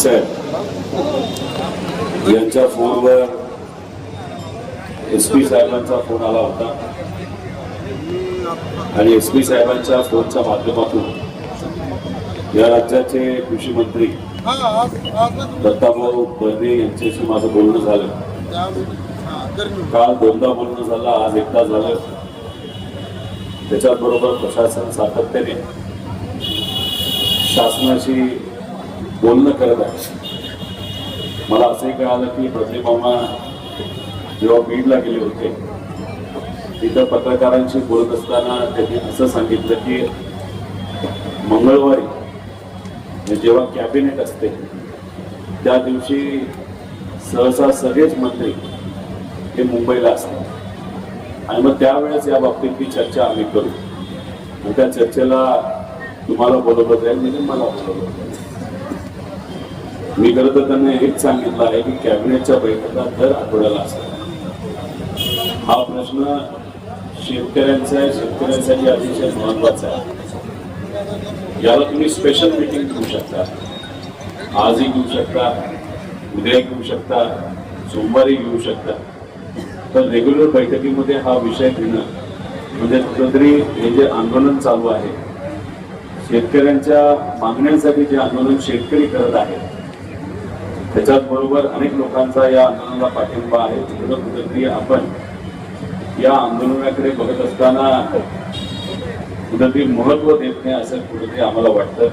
साहेब यांच्या फोनवर SP साहेबांचा फोन आला होता आणि SP साहेबांच्या फोनच्या माध्यमातून या राज्याचे कृषी मंत्री दत्ताभाऊ भरणे यांच्याशी माझं बोलणं झालं. काल दोनदा बोलणं झालं, आज एकदा झालं. त्याच्याबरोबर प्रशासन सातत्याने शासनाशी बोलणं करत आहे. मला असंही कळालं की प्रदीप मामा जेव्हा बीडला गेले होते तिथं पत्रकारांशी बोलत असताना त्यांनी असं सांगितलं की मंगळवारी जेव्हा कॅबिनेट असते त्या दिवशी सहसा सगळेच मंत्री हे मुंबईला असतात आणि मग त्यावेळेस या बाबतीतली चर्चा आम्ही करू. आणि त्या चर्चेला तुम्हाला बोलवलं जाईल, म्हणजे मला बोलवलं जाईल. मी खरं तर त्यांना हेच सांगितलं आहे की कॅबिनेटच्या बैठका दर आठवड्याला असतात. हा प्रश्न शेतकऱ्यांचा आहे, शेतकऱ्यांसाठी अतिशय महत्वाचा आहे. याला तुम्ही स्पेशल मीटिंग घेऊ शकता, आजही घेऊ शकता, उद्या घेऊ शकता, सोमवारी घेऊ शकता. तर रेग्युलर बैठकीमध्ये हा विषय घेणं म्हणजे कुठेतरी हे जे आंदोलन चालू आहे, शेतकऱ्यांच्या मागण्यांसाठी जे आंदोलन शेतकरी करत आहेत, त्याच्याच बरोबर अनेक लोकांचा या आंदोलनाला पाठिंबा आहे. तिकडं कुठेतरी आपण या आंदोलनाकडे बघत असताना कुठेतरी महत्व देत नाही असं कुठेतरी आम्हाला वाटतं.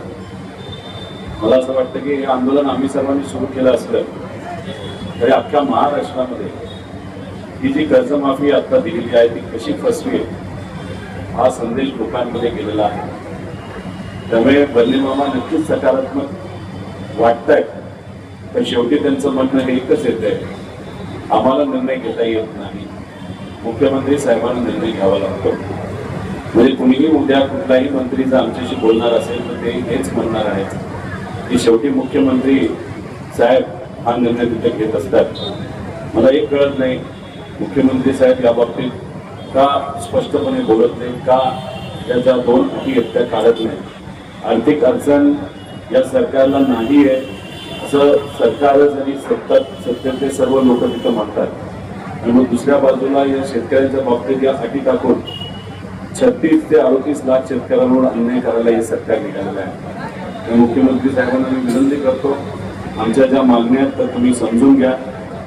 मला असं वाटतं की हे आंदोलन आम्ही सर्वांनी सुरू केलं असलं तरी अख्ख्या महाराष्ट्रामध्ये ही जी कर्जमाफी आता दिलेली आहे ती कशी फसवी आहे हा संदेश लोकांमध्ये गेलेला आहे. त्यामुळे बर्ने मामा नक्कीच सकारात्मक वाटतायत, पण शेवटी त्यांचं म्हणणं हे एकच येत आहे, आम्हाला निर्णय घेता येत नाही, मुख्यमंत्री साहेबांना निर्णय घ्यावा लागतो. म्हणजे कुणीही उद्या कुठलाही मंत्री जर आमच्याशी बोलणार असेल तर ते हेच म्हणणार आहेत की शेवटी मुख्यमंत्री साहेब हा निर्णय तिथे घेत असतात. मला एक कळत नाही मुख्यमंत्री साहेब या बाबतीत का स्पष्टपणे बोलत नाही, का त्याच्या दोन अटी आहेत त्या काढत नाही. आर्थिक अडचण या सरकारला नाही आहे असं सरकारच आणि सत्तेतले सर्व लोक तिथं म्हणतात. आणि मग दुसऱ्या बाजूला या शेतकऱ्यांच्या बाबतीत या अटी टाकून 36 ते 38 लाख शेतकऱ्यांवर अन्याय करायला हे सरकार निघालेलं आहे. मुख्यमंत्री साहेबांना मी विनंती करतो, आमच्या ज्या मागण्या आहेत तर तुम्ही समजून घ्या.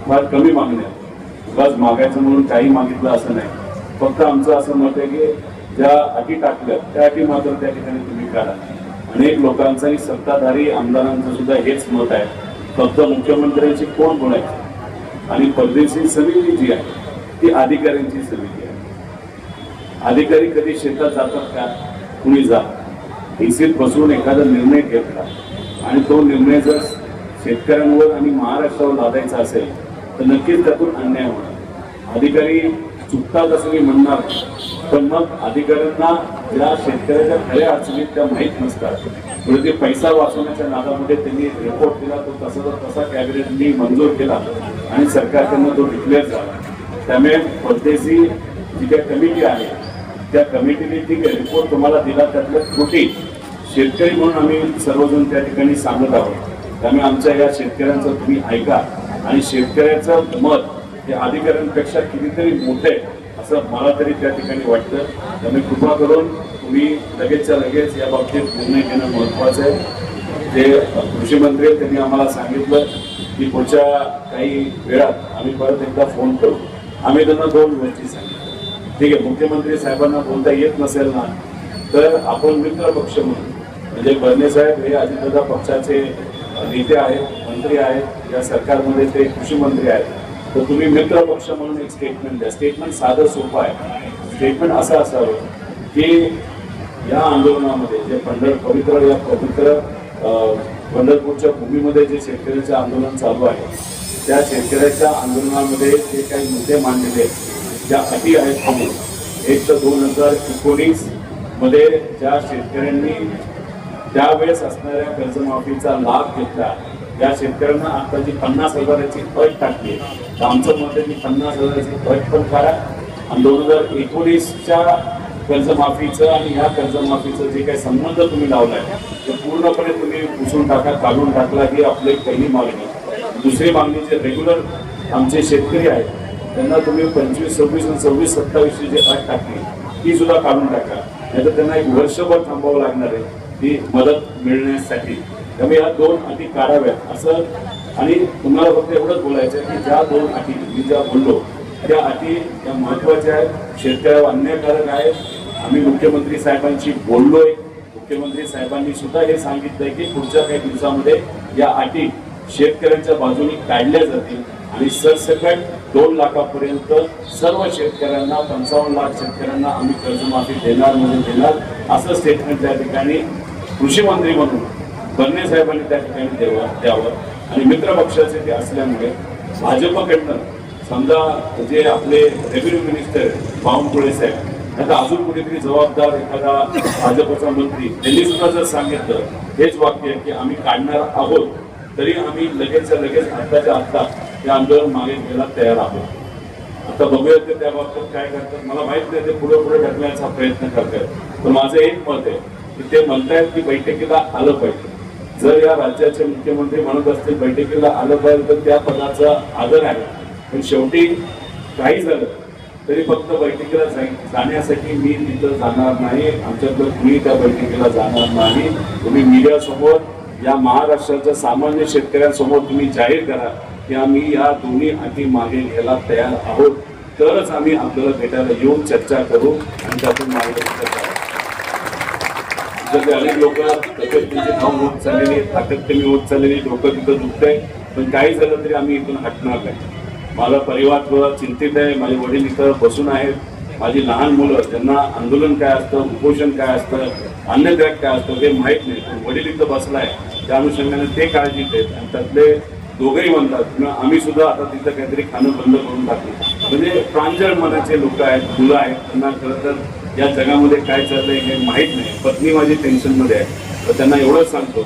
फार कमी मागण्या, उगाच मागायचं म्हणून काही मागितलं असं नाही. फक्त आमचं असं मत आहे की ज्या अटी टाकल्या त्या अटी मात्र त्या ठिकाणी तुम्ही काढा. अनेक लोकांचं आणि सत्ताधारी आमदारांचं सुद्धा हेच मत आहे, फक्त मुख्यमंत्र्यांची कोण बोलायची आणि परदेशी समिती जी आहे ती अधिकाऱ्यांची समिती आहे. अधिकारी कधी शेतात जातात का? कुणी जा एसीत बसून एखादा निर्णय घेतला आणि तो निर्णय जर शेतकऱ्यांवर आणि महाराष्ट्रावर लादायचा असेल तर नक्कीच त्यातून अन्याय होणार. अधिकारी चुकतात असं मी म्हणणार, पण मग अधिकाऱ्यांना ज्या शेतकऱ्याच्या खऱ्या अडचणीत त्या माहीत नसतात, म्हणजे ते पैसा वाचवण्याच्या नादामध्ये त्यांनी रिपोर्ट दिला, तो तसा कॅबिनेटनी मंजूर केला आणि सरकारकडनं तो डिक्लेअर झाला. त्यामुळे परदेशी जी काही कमिटी आहे त्या कमिटीने ठीक आहे रिपोर्ट तुम्हाला दिला, त्यातल्या त्रुटी शेतकरी म्हणून आम्ही सर्वजण त्या ठिकाणी सांगत आहोत. त्यामुळे आमच्या या शेतकऱ्यांचं तुम्ही ऐका आणि शेतकऱ्याचं मत हे अधिकाऱ्यांपेक्षा कितीतरी मोठे असं मला तरी त्या ठिकाणी वाटतं. त्यामुळे कृपा करून तुम्ही लगेचच्या लगेच या बाबतीत निर्णय घेणं महत्त्वाचं आहे. जे कृषी मंत्री आहेत त्यांनी आम्हाला सांगितलं की पुढच्या काही वेळात आम्ही परत एकदा फोन करू. आम्ही त्यांना 2 गोष्टी सांगितल्या. ठीक आहे, मुख्यमंत्री साहेबांना बोलता येत नसेल ना तर आपण मित्र पक्ष म्हणून, म्हणजे बर्ने साहेब हे अजितदादा पक्षाचे नेते आहेत, मंत्री आहेत, या सरकारमध्ये ते कृषी मंत्री आहेत, तर तुम्ही मित्र पक्ष म्हणून एक स्टेटमेंट द्या. स्टेटमेंट साधं सोपं आहे. स्टेटमेंट असं असावं की या आंदोलनामध्ये जे पवित्र पंढरपूरच्या भूमीमध्ये जे शेतकऱ्याचे आंदोलन चालू आहे त्या शेतकऱ्याच्या आंदोलनामध्ये जे काही मुद्दे मांडलेले आहेत, ज्या अटी आहेत म्हणून, एक तर 2019 मध्ये ज्या शेतकऱ्यांनी त्यावेळेस असणाऱ्या कर्जमाफीचा लाभ घेतला या शेतकऱ्यांना आता जी 50,000ची अट टाकली, तर आमचं मत आहे की 50,000ची अट पण काढा आणि 2019च्या कर्जमाफीचं आणि ह्या कर्जमाफीचं जे काही संबंध तुम्ही लावलाय ते पूर्णपणे तुम्ही पुसून टाका, काढून टाकला. ही आपली पहिली मागणी. दुसरी मागणी, जे रेग्युलर आमचे शेतकरी आहेत त्यांना तुम्ही 25, 26 आणि 26, 27 जी अट टाकली ती सुद्धा काढून टाका. नाहीतर त्यांना एक वर्षभर थांबावं लागणार आहे ती मदत मिळण्यासाठी. त्यामुळे या 2 अटी काढाव्यात असं. आणि तुम्हाला फक्त एवढंच बोलायचं आहे की ज्या 2 अटी मी ज्या बोललो त्या अटी त्या महत्वाच्या आहेत, शेतकऱ्यावर अन्यायकारक आहेत. आम्ही मुख्यमंत्री साहेबांशी बोललोय. मुख्यमंत्री साहेबांनी सुद्धा हे सांगितलंय की पुढच्या काही दिवसामध्ये या अटी शेतकऱ्यांच्या बाजूने काढल्या जातील आणि सरसकट 2 लाखापर्यंत सर्व शेतकऱ्यांना, 55 लाख शेतकऱ्यांना आम्ही कर्जमाफी देणार म्हणजे देणार असं स्टेटमेंट त्या ठिकाणी कृषी मंत्री म्हणून बन्ने साहेबांनी त्या ठिकाणी द्यावं. आणि मित्र पक्षाचे ते असल्यामुळे भाजपकडनं समजा जे आपले रेव्हेन्यू मिनिस्टर बावनकुळे साहेब, आता अजून कुठेतरी जबाबदार एखादा भाजपचा मंत्री त्यांनी सुद्धा जर सांगितलं हेच वाक्य की आम्ही काढणार आहोत, तरी आम्ही लगेचच्या लगेच आत्ताच्या आत्ता ते आंदोलन मागे घ्यायला तयार आहोत. आता बघूया ते त्या बाबतीत काय करतात. मला माहित नाही, ते पुढे पुढे ढकलण्याचा प्रयत्न करतात. पण माझं एक मत आहे की ते म्हणतायत की बैठकीला आलं पाहिजे. जर या राज्याचे मुख्यमंत्री म्हणत असतील बैठकीला आलं पाहिजे तर त्या पदाचा आदर आहे. पण शेवटी काही झालं तरी फक्त बैठकीला जाण्यासाठी मी तिथं जाणार नाही, आमच्याकडे कुणी त्या बैठकीला जाणार नाही. तुम्ही मीडियासमोर, या महाराष्ट्राच्या सामान्य शेतकऱ्यांसमोर तुम्ही जाहीर करा की आम्ही या दोन्ही अटी मागे घ्यायला तयार आहोत, तरच आम्ही आपल्याला भेटायला येऊन चर्चा करू आणि त्यातून मार्गदर्शन करू. अनेक लोक तब्येत त्यांची धाव होत चाललेली, ताकद कमी होत चाललेली, डोकं तिथं दुखतंय, पण काही झालं तरी आम्ही इथून हटणार नाही. माझा परिवार थोडा चिंतित आहे. माझे वडील इथं बसून आहेत. माझी लहान मुलं, ज्यांना आंदोलन काय असतं, उपोषण काय असतं, अन्नत्याग काय असतं ते माहीत नाही, पण वडील इथं बसलाय त्या अनुषंगाने ते काळजी घेत. आणि त्यातले दोघंही म्हणतात आम्ही सुद्धा आता तिथं काहीतरी खाणं बंद करून टाकू. म्हणजे प्रांजळ मनाचे लोक आहेत, मुलं आहेत, त्यांना खरं तर या जगामध्ये काय चाललंय हे माहीत नाही. पत्नी माझी टेन्शनमध्ये आहे, तर त्यांना एवढंच सांगतो,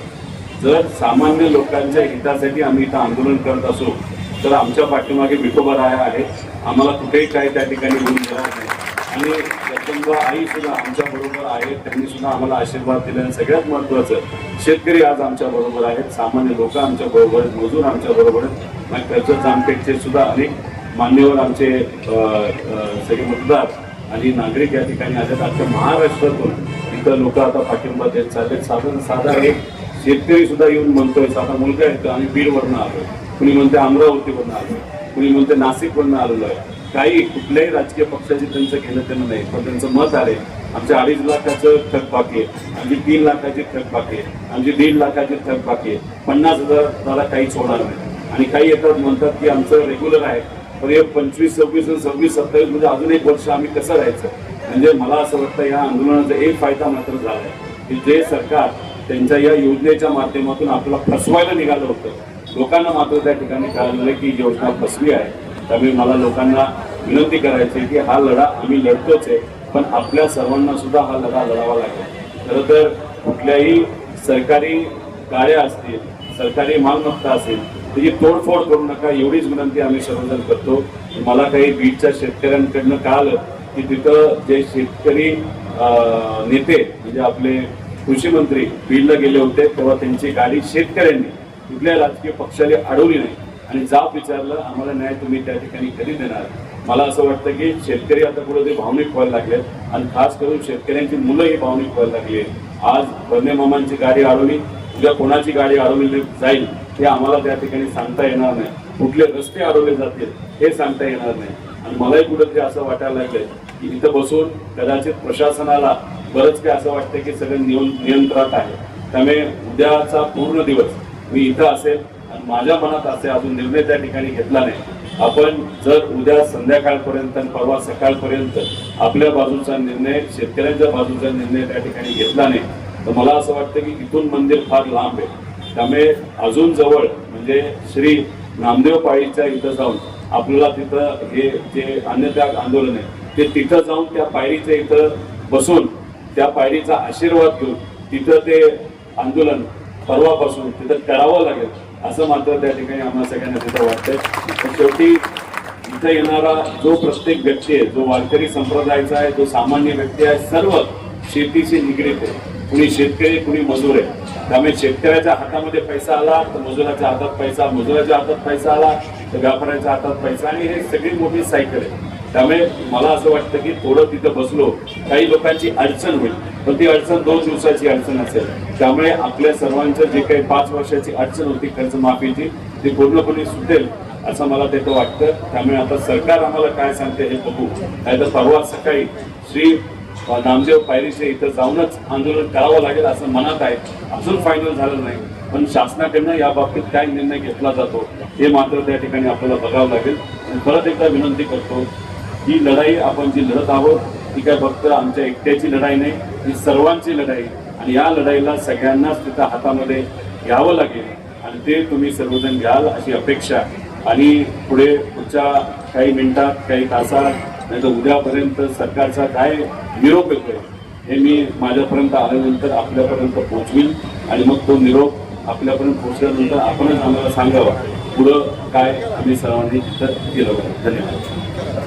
जर सामान्य लोकांच्या हितासाठी आम्ही इथं आंदोलन करत असू तर आमच्या पाठीमागे विठोबराया आहे. आम्हाला कुठेही काय त्या ठिकाणी होऊन देणार नाही. आणि जगदंबा आई सुद्धा आमच्या बरोबर आहे, त्यांनी सुद्धा आम्हाला आशीर्वाद दिले. आणि सगळ्यात महत्त्वाचं, शेतकरी आज आमच्या बरोबर आहेत, सामान्य लोक आमच्या बरोबर आहेत, मजूर आमच्या बरोबर आहेत. कर्जत जामखेडचे सुद्धा अनेक मान्यवर आमचे सगळे मतदार आणि नागरिक या ठिकाणी आलेत. अख्ख्या महाराष्ट्रातून इथं लोक आता पाठिंबा देत चाललेत. साधा एक शेतकरी सुद्धा येऊन म्हणतोय, साधा मुलगा येतो आम्ही बीडवरनं आलो, कुणी म्हणते अमरावतीवरनं आलो, कुणी म्हणते नाशिकवरनं आलेलो आहे. काही कुठल्याही राजकीय पक्षाची त्यांचं घेणं त्यांना नाही, पण त्यांचं मत आहे आमच्या 2.5 लाखाचं थक बाकी आहे, आमची 3 लाखाची थक बाकी आहे, आमची 1.5 लाखाची थक बाकी आहे, 50,000 काहीच होणार नाही. आणि काही येतात म्हणतात की आमचं रेग्युलर आहे, पण हे 25, 26, 27, 27 म्हणजे अजून 1 वर्ष आम्ही कसं राहायचं. म्हणजे मला असं वाटतं या आंदोलनाचा एक फायदा मात्र झाला आहे की जे सरकार त्यांच्या या योजनेच्या माध्यमातून आपल्याला फसवायला निघालं होतं, लोकांना मात्र त्या ठिकाणी कळालं की योजना फसवी आहे. त्यामुळे मला लोकांना विनंती करायची की हा लढा आम्ही लढतोच आहे, पण आपल्या सर्वांना सुद्धा हा लढा लढावा लागेल. खरं तर कुठल्याही सरकारी गाड्या असतील, सरकारी मालमत्ता असेल त्याची तोडफोड करू नका, एवढीच विनंती आम्ही सर्वजण करतो. मला काही बीडच्या शेतकऱ्यांकडनं कळालं की तिथं जे शेतकरी नेते म्हणजे आपले कृषी मंत्री बीडला गेले होते, तेव्हा त्यांची गाडी शेतकऱ्यांनी कुठल्या राजकीय पक्षाने अडवली नाही आणि जाब विचारलं आम्हाला न्याय तुम्ही त्या ठिकाणी कधी देणार. मला असं वाटतं की शेतकरी आता पुढे ते भावनिक व्हायला लागलेत आणि खास करून शेतकऱ्यांची मुलं ही भावनिक व्हायला लागली. आज बन्ने मामांची गाडी अडवली, उद्या कोणाची गाडी अडवली जाईल हे आम्हाला त्या ठिकाणी सांगता येणार नाही, कुठले रस्ते अडवले जातील हे सांगता येणार नाही. आणि मलाही कुठेतरी असं वाटायला लागलंय की इथं बसून कदाचित प्रशासनाला बरंच काय असं वाटतं की सगळं नियंत्रणात आहे. त्यामुळे उद्याचा पूर्ण दिवस मी इथं असेल आणि माझ्या मनात असे अजून निर्णय त्या ठिकाणी घेतला नाही. आपण जर उद्या संध्याकाळपर्यंत आणि परवा सकाळपर्यंत आपल्या बाजूचा निर्णय, शेतकऱ्यांच्या बाजूचा निर्णय त्या ठिकाणी घेतला नाही तर मला असं वाटतं की इथून मंदिर फार लांब आहे. त्यामुळे अजून जवळ म्हणजे श्री नामदेव पाळीच्या इथं जाऊन आपल्याला तिथं हे जे अन्नत्याग आंदोलन आहे ते तिथं जाऊन त्या पायरीच्या इथं बसून त्या पायरीचा आशीर्वाद घेऊन तिथं ते आंदोलन परवापासून तिथं करावं लागेल असं मात्र त्या ठिकाणी आम्हाला सगळ्यांना तिथं वाटतंय. शेवटी इथे येणारा जो प्रत्येक व्यक्ती आहे, जो वारकरी संप्रदायाचा आहे, जो सामान्य व्यक्ती आहे, सर्व शेतीशी निगडीत आहे. कुणी शेतकरी, कुणी मजूर आहे. त्यामुळे शेतकऱ्याच्या हातामध्ये पैसा आला तर मजुराच्या हातात पैसा, मजुराच्या हातात पैसा आला तर व्यापाऱ्याच्या हातात पैसा, आणि हे सगळी मोठी सायकल आहे. त्यामुळे मला असं वाटतं की थोडं तिथं बसलो, काही लोकांची अडचण होईल, पण ती अडचण 2 दिवसाची अडचण असेल. त्यामुळे आपल्या सर्वांचं जे काही 5 वर्षाची अडचण होती कर्जमाफीची, ती पूर्णपणे सुटेल असं मला तिथं वाटतं. त्यामुळे आता सरकार आम्हाला काय सांगते हे बघू. नाही तर परवा सकाळी श्री नामदेव पायरीचे इथं जाऊनच आंदोलन करावं लागेल असं मनात आहे. अजून फायनल झालं नाही, पण शासनाकडनं या बाबतीत काय निर्णय घेतला जातो हे मात्र त्या ठिकाणी आपल्याला बघावं लागेल. आणि परत एकदा विनंती करतो, ही लढाई आपण जी लढत आहोत ती काय फक्त आमच्या एकट्याची लढाई नाही, ही सर्वांची लढाई. आणि या लढाईला सगळ्यांनाच तिथं हातामध्ये घ्यावं लागेल, आणि ते तुम्ही सर्वजण घ्याल अशी अपेक्षा. आणि पुढच्या काही मिनिटात, काही तासात, नाही तर उद्यापर्यंत सरकारचा काय निरोप येतोय हे मी माझ्यापर्यंत आल्यानंतर आपल्यापर्यंत पोहोचवील. आणि मग तो निरोप आपल्यापर्यंत पोहोचल्यानंतर आपणच आम्हाला सांगावा पुढं काय आम्ही सर्वांनी तिथं केलं पाहिजे. धन्यवाद.